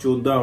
14,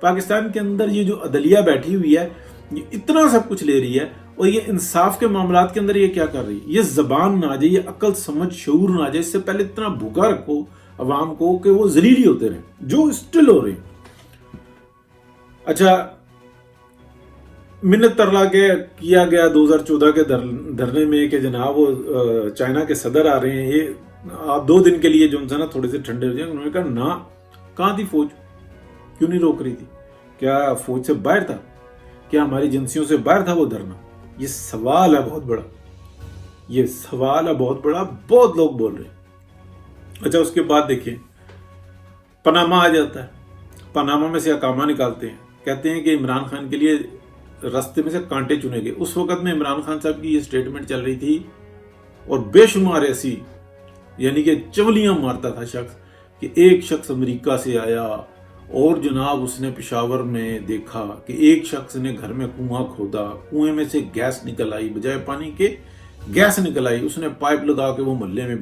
پاکستان کے اندر یہ جو عدلیہ بیٹھی ہوئی ہے یہ اتنا سب کچھ لے رہی ہے، اور یہ انصاف کے معاملات کے اندر یہ کیا کر رہی ہے؟ یہ زبان نہ آ جائے، یہ عقل سمجھ شعور نہ آ جائے، اس سے پہلے اتنا بھوکا رکھو عوام کو کہ وہ ذلیل ہی ہوتے رہیں، جو اسٹل ہو رہے ہیں۔ اچھا، منت ترلا کے کیا گیا 2014 کے دھرنے میں کہ جناب وہ چائنا کے صدر آ رہے ہیں، یہ آپ 2 دن کے لیے جو نا تھوڑے سے ٹھنڈے ہو جائیں۔ انہوں نے کہا نہ، کہاں تھی فوج؟ کیوں نہیں روک رہی تھی؟ کیا فوج سے باہر تھا؟ کیا ہماری ایجنسیوں سے باہر تھا وہ دھرنا؟ یہ سوال ہے بہت بڑا، یہ سوال ہے بہت بڑا، بہت لوگ بول رہے ہیں۔ اچھا، اس کے بعد دیکھیں پاناما آ جاتا ہے، پاناما میں سے اقامہ نکالتے ہیں، کہتے ہیں کہ عمران خان کے لیے راستے میں سے کانٹے چنے گئے۔ اس وقت میں عمران خان صاحب کی یہ سٹیٹمنٹ چل رہی تھی، اور بے شمار ایسی یعنی کہ چولیاں مارتا تھا شخص، کہ ایک شخص امریکہ سے آیا اور جناب اس نے پشاور میں دیکھا کہ ایک شخص نے گھر میں کنواں کھودا، کنویں میں سے گیس نکل آئی، بجائے پانی کے گیس نکل آئی، اس نے پائپ لگا کے وہ محلے میں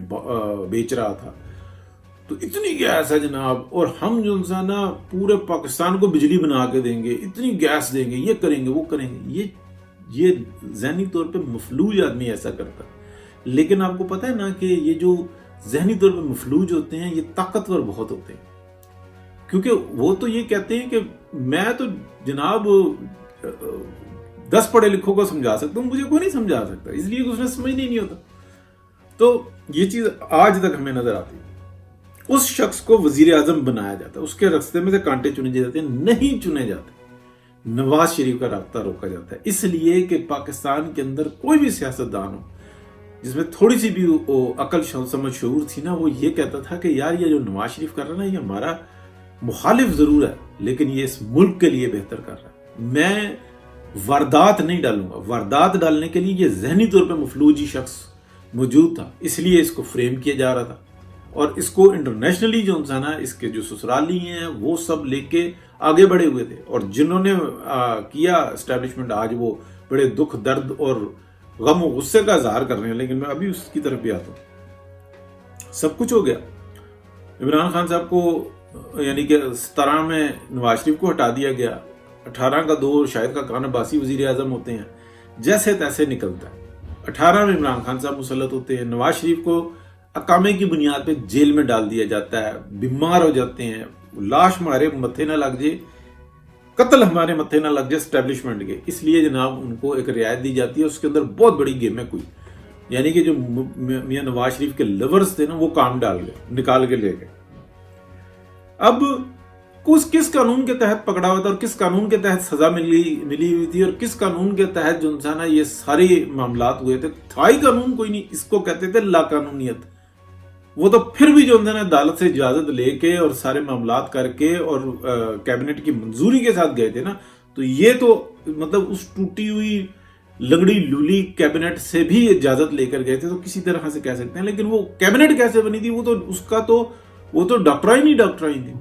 بیچ رہا تھا۔ تو اتنی گیس ہے جناب، اور ہم جو انسان پورے پاکستان کو بجلی بنا کے دیں گے، اتنی گیس دیں گے، یہ کریں گے وہ کریں گے۔ یہ ذہنی طور پہ مفلوج آدمی ایسا کرتا ہے۔ لیکن آپ کو پتہ ہے نا کہ یہ جو ذہنی طور پہ مفلوج ہوتے ہیں یہ طاقتور بہت ہوتے ہیں، کیونکہ وہ تو یہ کہتے ہیں کہ میں تو جناب 10 پڑھے لکھوں کو سمجھا سکتا ہوں، مجھے کوئی نہیں سمجھا سکتا، اس لیے اس نے سمجھ نہیں ہوتا۔ تو یہ چیز آج تک ہمیں نظر آتی ہے۔ اس شخص کو وزیر اعظم بنایا جاتا ہے، اس کے راستے میں سے کانٹے چنے جاتے ہیں، نہیں چنے جاتے۔ نواز شریف کا رابطہ روکا جاتا ہے، اس لیے کہ پاکستان کے اندر کوئی بھی سیاستدان ہو جس میں تھوڑی سی بھی عقل سمجھ شعور تھی نا، وہ یہ کہتا تھا کہ یار یہ جو نواز شریف کر رہا ہے نا، یہ ہمارا مخالف ضرور ہے لیکن یہ اس ملک کے لیے بہتر کر رہا ہے۔ میں واردات نہیں ڈالوں گا، واردات ڈالنے کے لیے یہ ذہنی طور پہ مفلوج شخص موجود تھا، اس لیے اس کو فریم کیا جا رہا تھا، اور اس کو انٹرنیشنلی جو انسان ہے، اس کے جو سسرالی ہیں وہ سب لے کے آگے بڑھے ہوئے تھے، اور جنہوں نے کیا اسٹیبلشمنٹ آج وہ بڑے دکھ درد اور غم و غصے کا اظہار کر رہے ہیں۔ لیکن میں ابھی اس کی طرف بھی آتا ہوں۔ سب کچھ ہو گیا، عمران خان صاحب کو یعنی کہ 17 میں نواز شریف کو ہٹا دیا گیا، 18 کا دور شاہد کا کان عباسی وزیر اعظم ہوتے ہیں، جیسے تیسے نکلتا ہے۔ 18 میں عمران خان صاحب مسلط ہوتے ہیں، نواز شریف کو اقامے کی بنیاد پہ جیل میں ڈال دیا جاتا ہے، بیمار ہو جاتے ہیں، لاش ہمارے متھے نہ لگ جائے، قتل ہمارے متھے نہ لگ جائے اسٹیبلشمنٹ کے، اس لیے جناب ان کو ایک رعایت دی جاتی ہے۔ اس کے اندر بہت بڑی گیم ہے کوئی، یعنی کہ جو میاں نواز شریف کے لورز تھے نا، وہ کام نکال کے لے گئے۔ اب کس قانون کے تحت پکڑا ہوا تھا، اور کس قانون کے تحت سزا ملی ہوئی تھی، اور کس قانون کے تحت جو انسان ہے یہ سارے معاملات ہوئے تھے؟ تھا ہی قانون کوئی نہیں، اس کو کہتے تھے لا قانونیت۔ وہ تو پھر بھی جو انہوں نے عدالت سے اجازت لے کے اور سارے معاملات کر کے اور کیبنٹ کی منظوری کے ساتھ گئے تھے نا، تو یہ تو مطلب اس ٹوٹی ہوئی لنگڑی لولی کیبنٹ سے بھی اجازت لے کر گئے تھے، تو کسی طرح سے کہہ سکتے ہیں۔ لیکن وہ کیبنٹ کیسے بنی تھی، وہ تو ڈاکٹرائن تھی،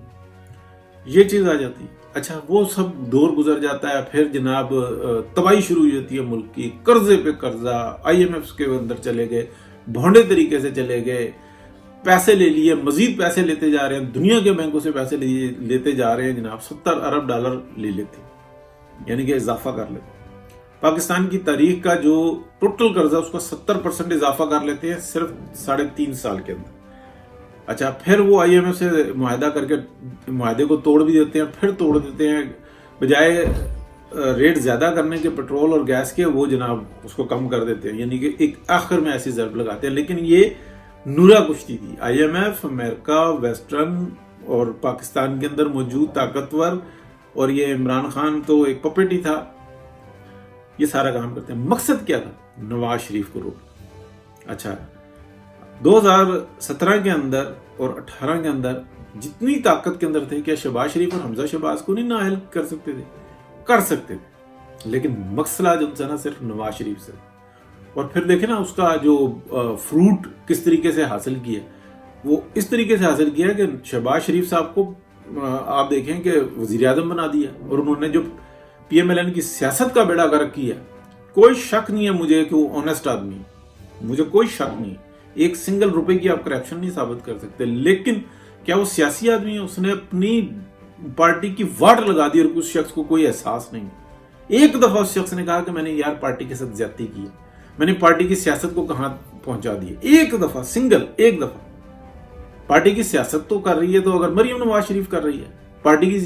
یہ چیز آ جاتی۔ اچھا، وہ سب دور گزر جاتا ہے، پھر جناب تباہی شروع ہو جاتی ہے ملک کی، قرضے پہ قرضہ، IMF کے اندر چلے گئے، بھونڈے طریقے سے چلے گئے، پیسے لے لیے، مزید پیسے لیتے جا رہے ہیں، دنیا کے بینکوں سے پیسے لیتے جا رہے ہیں جناب، $70 ارب لے لیتے، یعنی کہ اضافہ کر لیتے۔ پاکستان کی تاریخ کا جو ٹوٹل قرضہ اس کا 70% اضافہ کر لیتے ہیں صرف 3.5 سال کے اندر۔ اچھا، پھر وہ IMF سے معاہدہ کر کے معاہدے کو توڑ بھی دیتے ہیں، پھر توڑ دیتے ہیں، بجائے ریٹ زیادہ کرنے کے پیٹرول اور گیس کے، وہ جناب اس کو کم کر دیتے ہیں، یعنی کہ ایک آخر میں ایسی ضرب لگاتے ہیں۔ لیکن یہ نورا کشتی تھی، IMF، امریکہ، ویسٹرن اور پاکستان کے اندر موجود طاقتور، اور یہ عمران خان تو ایک پپٹ ہی تھا، یہ سارا کام کرتے ہیں۔ مقصد کیا تھا؟ نواز شریف کو روکنا۔ اچھا، 2017 کے اندر اور 18 کے اندر جتنی طاقت کے اندر تھے، کیا شہباز شریف اور حمزہ شہباز کو نہیں نااہل کر سکتے تھے؟ کر سکتے تھے، لیکن مسئلہ جو تھا نا صرف نواز شریف سے۔ اور پھر دیکھیں نا اس کا جو فروٹ کس طریقے سے حاصل کیا، وہ اس طریقے سے حاصل کیا کہ شہباز شریف صاحب کو آپ دیکھیں کہ وزیر اعظم بنا دیا، اور انہوں نے جو PMLN کی سیاست کا بیڑا غرق کیا۔ کوئی شک نہیں ہے مجھے کہ وہ آنیسٹ آدمی ہے، مجھے کوئی شک نہیں، ایک سنگل روپے کی آپ کرپشن نہیں ثابت کر سکتے، لیکن کیا وہ سیاسی آدمی ہے؟ اس نے اپنی پارٹی کی واٹ لگا دی اور اس شخص کو کوئی احساس نہیں. ایک دفعہ اس شخص نے کہا کہ میں نے یار پارٹی کے ساتھ زیادتی کی ہے, میں نے پارٹی کی سیاست کو کہاں پہنچا دی. ایک دفعہ, سنگل ایک دفعہ. پارٹی کی سیاست تو کر رہی ہے تو اگر مریم نواز شریف کر رہی ہے, پارٹی کی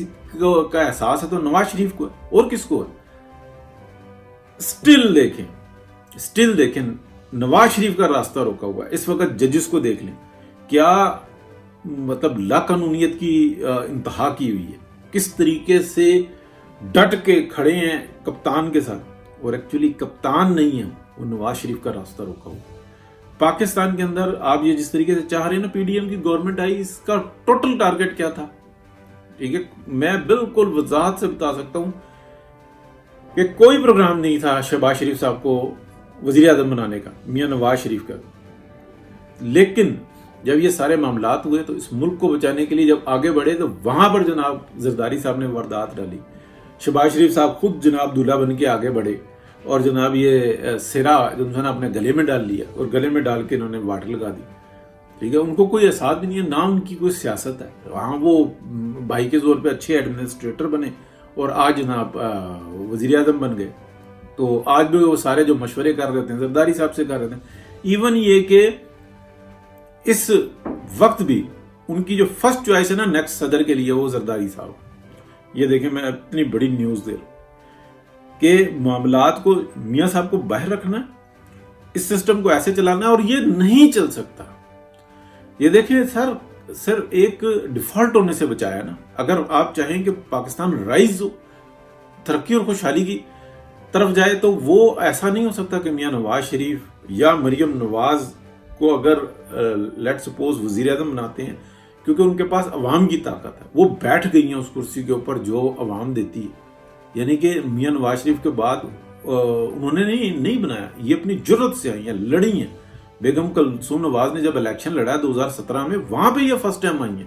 کا احساس ہے تو نواز شریف کو ہے, اور کس کو ہے. سٹل دیکھیں نواز شریف کا راستہ روکا ہوا ہے. اس وقت ججز کو دیکھ لیں, کیا مطلب لا قانونیت کی انتہا کی ہوئی ہے, کس طریقے سے ڈٹ کے کھڑے ہیں کپتان کے ساتھ, اور ایکچولی کپتان نہیں ہے, وہ نواز شریف کا راستہ روکا ہوا. پاکستان کے اندر آپ یہ جس طریقے سے چاہ رہے ہیں نا, پی ڈی ایم کی گورنمنٹ آئی, اس کا ٹوٹل ٹارگٹ کیا تھا؟ ٹھیک ہے, میں بالکل وضاحت سے بتا سکتا ہوں کہ کوئی پروگرام نہیں تھا شہباز شریف صاحب کو وزیر اعظم بنانے کا, میاں نواز شریف کا. لیکن جب یہ سارے معاملات ہوئے تو اس ملک کو بچانے کے لیے جب آگے بڑھے تو وہاں پر جناب زرداری صاحب نے واردات ڈالی. شہباز شریف صاحب خود جناب دولہا بن کے آگے بڑھے اور جناب یہ سیرا جو انہوں نے اپنے گلے میں ڈال لیا اور گلے میں ڈال کے انہوں نے واٹر لگا دی. ٹھیک ہے, ان کو کوئی احساس بھی نہیں ہے, نہ ان کی کوئی سیاست ہے. ہاں وہ بھائی کے زور پہ اچھے ایڈمنسٹریٹر بنے اور آج جناب وزیر اعظم بن گئے. تو آج بھی وہ سارے جو مشورے کر رہے تھے زرداری صاحب سے کر رہے تھے. ایون یہ کہ اس وقت بھی ان کی جو فرسٹ چوائس ہے نا نیکسٹ صدر کے لیے وہ زرداری صاحب. یہ دیکھیں میں اتنی بڑی نیوز دے رہا ہوں کہ معاملات کو میاں صاحب کو باہر رکھنا, اس سسٹم کو ایسے چلانا ہے, اور یہ نہیں چل سکتا. یہ دیکھیں سر, صرف ایک ڈیفالٹ ہونے سے بچایا نا. اگر آپ چاہیں کہ پاکستان رائز ہو, ترقی اور خوشحالی کی طرف جائے, تو وہ ایسا نہیں ہو سکتا کہ میاں نواز شریف یا مریم نواز کو اگر لیٹ سپوز وزیر اعظم بناتے ہیں, کیونکہ ان کے پاس عوام کی طاقت ہے, وہ بیٹھ گئی ہیں اس کرسی کے اوپر جو عوام دیتی ہے. یعنی کہ میاں نواز شریف کے بعد انہوں نے نہیں بنایا, یہ اپنی جرت سے آئی ہیں, لڑی ہیں. بیگم کلثوم نواز نے جب الیکشن لڑا 2017 میں, وہاں پہ یہ فرسٹ ٹائم آئی ہیں,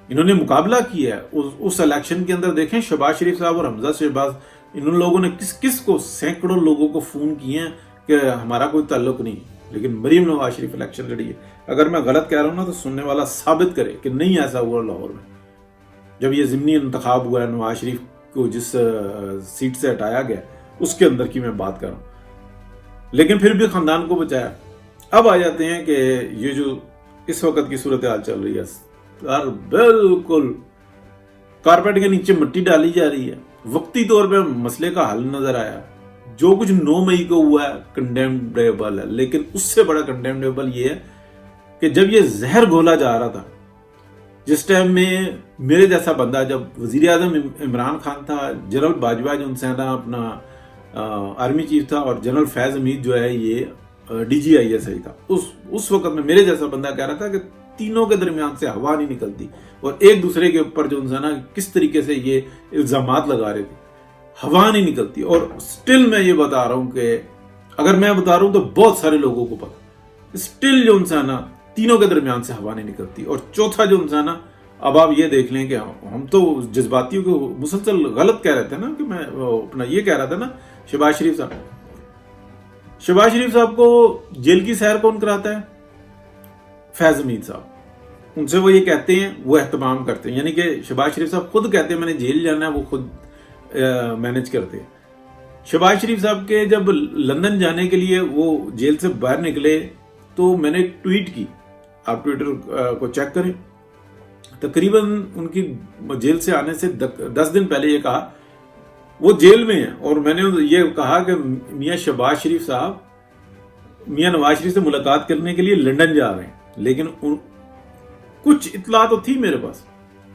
انہوں نے مقابلہ کیا ہے. اس الیکشن کے اندر دیکھیں شہباز شریف صاحب اور حمزہ شہباز, ان لوگوں نے کس کو سینکڑوں لوگوں کو فون کیے ہیں کہ ہمارا کوئی تعلق نہیں. لیکن مریم نواز شریف الیکشن لڑی ہے. اگر میں غلط کہہ رہا ہوں نا تو سننے والا ثابت کرے کہ نہیں ایسا ہوا لاہور میں. جب یہ ضمنی انتخاب ہوا ہے, نواز شریف کو جس سیٹ سے ہٹایا گیا, اس کے اندر کی میں بات کر رہا ہوں. لیکن پھر بھی خاندان کو بچایا. اب آ جاتے ہیں کہ یہ جو اس وقت کی صورتحال چل رہی ہے سر, بالکل کارپیٹ کے نیچے مٹی ڈالی جا رہی ہے. وقتی طور پہ مسئلے کا حل نظر آیا, جو کچھ 9 مئی کو ہوا ہے کنڈیمنیبل ہے. لیکن اس سے بڑا کنڈیمنیبل یہ ہے کہ جب یہ زہر گھولا جا رہا تھا, جس ٹائم میں میرے جیسا بندہ, جب وزیر اعظم عمران خان تھا, جنرل باجوہ جو ان سے اپنا آرمی چیف تھا, اور جنرل فیض حمید جو ہے یہ D G I S I تھا, اس وقت میں میرے جیسا بندہ کہہ رہا تھا کہ تینوں کے درمیان سے ہوا نہیں نکلتی, اور ایک دوسرے کے اوپر جو انسان کس طریقے سے یہ الزامات لگا رہے تھے, ہوا نہیں نکلتی. اور سٹل میں یہ بتا رہا ہوں کہ اگر میں بتا رہا ہوں تو بہت سارے لوگوں کو پتا, سٹل جو انسان تینوں کے درمیان سے ہوا نہیں نکلتی. اور چوتھا جو انسان, اب آپ یہ دیکھ لیں کہ ہم تو جذباتیوں کو مسلسل غلط کہہ رہے تھے نا, کہ میں اپنا یہ کہہ رہا تھا نا, شہباز شریف صاحب کو جیل کی سیر کون کراتا ہے؟ فیض حمید صاحب. ان سے وہ یہ کہتے ہیں, وہ اہتمام کرتے ہیں. یعنی کہ شہباز شریف صاحب خود کہتے ہیں میں نے جیل جانا ہے, وہ خود مینج کرتے ہیں. شہباز شریف صاحب کے جب لندن جانے کے لیے وہ جیل سے باہر نکلے تو میں نے ایک ٹویٹ کی, آپ ٹویٹر کو چیک کریں, تقریباً ان کی جیل سے آنے سے 10 دن پہلے یہ کہا وہ جیل میں ہیں, اور میں نے یہ کہا کہ میاں شہباز شریف صاحب میاں نواز شریف سے ملاقات کرنے کے لیے لندن جا رہے ہیں. لیکن کچھ اطلاع تو تھی میرے پاس.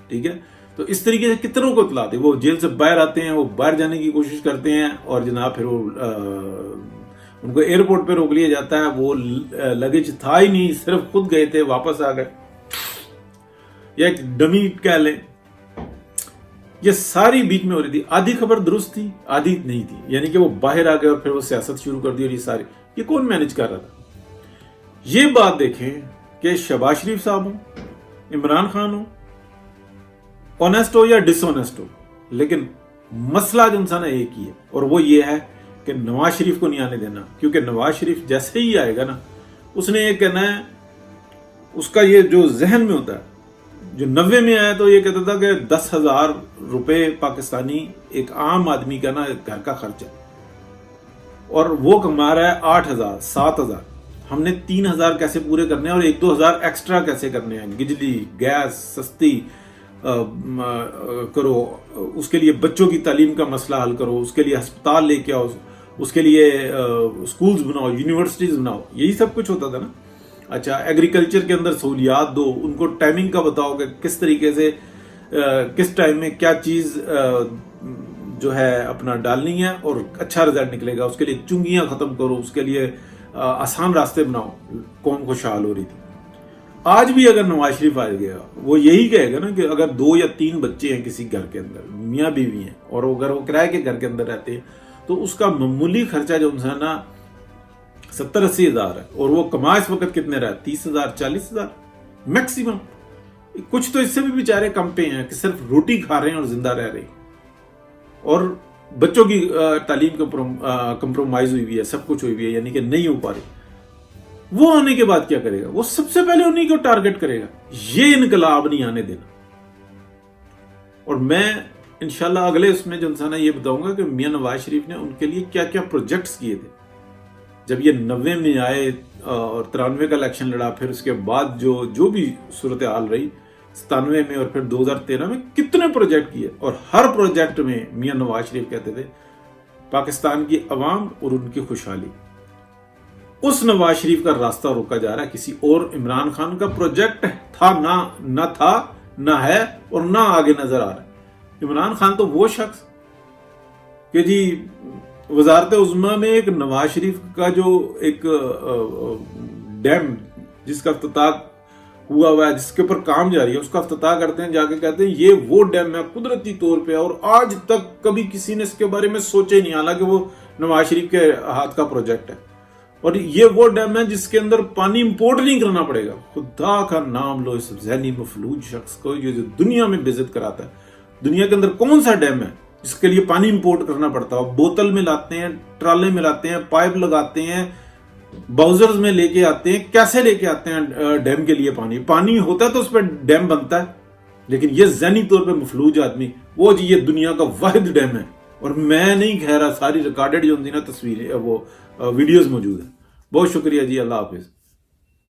ٹھیک ہے, تو اس طریقے سے کتنوں کو اطلاع تھی. وہ جیل سے باہر آتے ہیں, وہ باہر جانے کی کوشش کرتے ہیں, اور جناب پھر وہ ان کو ایئرپورٹ پہ روک لیا جاتا ہے. وہ لگیج تھا ہی نہیں, صرف خود گئے تھے, واپس آ گئے, یا ایک ڈمی کہہ لیں. یہ ساری بیچ میں ہو رہی تھی. آدھی خبر درست تھی, آدھی نہیں تھی. یعنی کہ وہ باہر آ گئے اور پھر وہ سیاست شروع کر دی, اور یہ کون مینج کر رہا تھا. یہ بات دیکھیں کہ شہباز شریف صاحب ہوں, عمران خان ہوں, آنیسٹ ہو یا ڈس آنیسٹ ہو, لیکن مسئلہ جو انسان ہے ایک ہی ہے, اور وہ یہ ہے کہ نواز شریف کو نہیں آنے دینا. کیونکہ نواز شریف جیسے ہی آئے گا نا, اس نے یہ کہنا ہے, اس کا یہ جو ذہن میں ہوتا ہے, جو 90 میں آیا تو یہ کہتا تھا کہ 10,000 روپے پاکستانی ایک عام آدمی کا نا گھر کا خرچ ہے، اور وہ کما رہا ہے 8,000 7,000. ہم نے 3,000 کیسے پورے کرنے ہیں اور 1-2,000 ایکسٹرا کیسے کرنے ہیں. بجلی گیس سستی کرو، اس کے لیے بچوں کی تعلیم کا مسئلہ حل کرو، اس کے لیے ہسپتال لے کے آؤ، اس کے لیے اسکولز بناؤ، یونیورسٹیز بناؤ، یہی سب کچھ ہوتا تھا نا. اچھا ایگریکلچر کے اندر سہولیات دو، ان کو ٹائمنگ کا بتاؤ کہ کس طریقے سے کس ٹائم میں کیا چیز جو ہے اپنا ڈالنی ہے اور اچھا رزلٹ نکلے گا. اس کے لیے چنگیاں ختم کرو، اس کے لیے آسان راستے بناؤ. قوم خوشحال ہو رہی تھی. آج بھی اگر نواز شریف آ گیا وہ یہی کہے گا نا کہ اگر 2 یا 3 بچے ہیں کسی گھر کے اندر، میاں بیوی ہیں، اور اگر وہ کرائے کے گھر کے اندر رہتے ہیں تو اس کا معمولی خرچہ جو انسان 70-80 ہزار ہے، اور وہ کما اس وقت کتنے رہا 30,000 40,000 میکسیمم. کچھ تو اس سے بھی بیچارے کم پہ ہیں کہ صرف روٹی کھا رہے ہیں اور زندہ رہ رہے ہیں، اور بچوں کی تعلیم کمپرومائز ہوئی ہوئی ہے، سب کچھ ہوئی ہوئی ہے، یعنی کہ نہیں ہو پا رہی. وہ آنے کے بعد کیا کرے گا؟ وہ سب سے پہلے انہیں کو ٹارگٹ کرے گا. یہ انقلاب نہیں آنے دینا. اور میں انشاءاللہ اگلے اس میں جو انسان ہے یہ بتاؤں گا کہ میاں نواز شریف نے ان کے لیے کیا کیا پروجیکٹس کیے تھے. جب یہ 90 میں آئے اور 93 کا الیکشن لڑا، پھر اس کے بعد جو بھی صورتحال رہی 97 میں اور پھر 2013 میں کتنے پروجیکٹ کیے، اور ہر پروجیکٹ میں میاں نواز شریف کہتے تھے پاکستان کی عوام اور ان کی خوشحالی. اس نواز شریف کا راستہ روکا جا رہا ہے. کسی اور عمران خان کا پروجیکٹ تھا نہ تھا نہ ہے اور نہ آگے نظر آ رہا ہے. عمران خان تو وہ شخص کہ جی وزارت عظمیٰ میں ایک نواز شریف کا جو ایک ڈیم جس کا افتتاح ہوا ہے، جس کے اوپر کام جاری ہے، اس کا افتتاح کرتے ہیں، جا کے کہتے ہیں یہ وہ ڈیم ہے قدرتی طور پہ، اور آج تک کبھی کسی نے اس کے بارے میں سوچا ہی نہیں، حالانکہ وہ نواز شریف کے ہاتھ کا پروجیکٹ ہے. اور یہ وہ ڈیم ہے جس کے اندر پانی امپورٹ نہیں کرنا پڑے گا. خدا کا نام لو اس ذہنی مفلوج شخص کو جو دنیا میں بے عزت کراتا ہے. دنیا کے اندر کون سا ڈیم ہے جس کے لیے پانی امپورٹ کرنا پڑتا ہے؟ بوتل میں لاتے ہیں، ٹرالے میں لاتے ہیں، پائپ لگاتے ہیں، باؤزرز میں لے کے آتے ہیں. کیسے لے کے آتے ہیں ڈیم کے لیے پانی ہوتا ہے تو اس پہ ڈیم بنتا ہے. لیکن یہ ذہنی طور پہ مفلوج آدمی وہ جی یہ دنیا کا واحد ڈیم ہے. اور میں نہیں کہہ رہا، ساری ریکارڈڈ جو ہوتی نا تصویریں وہ ویڈیوز موجود ہیں. بہت شکریہ جی، اللہ حافظ.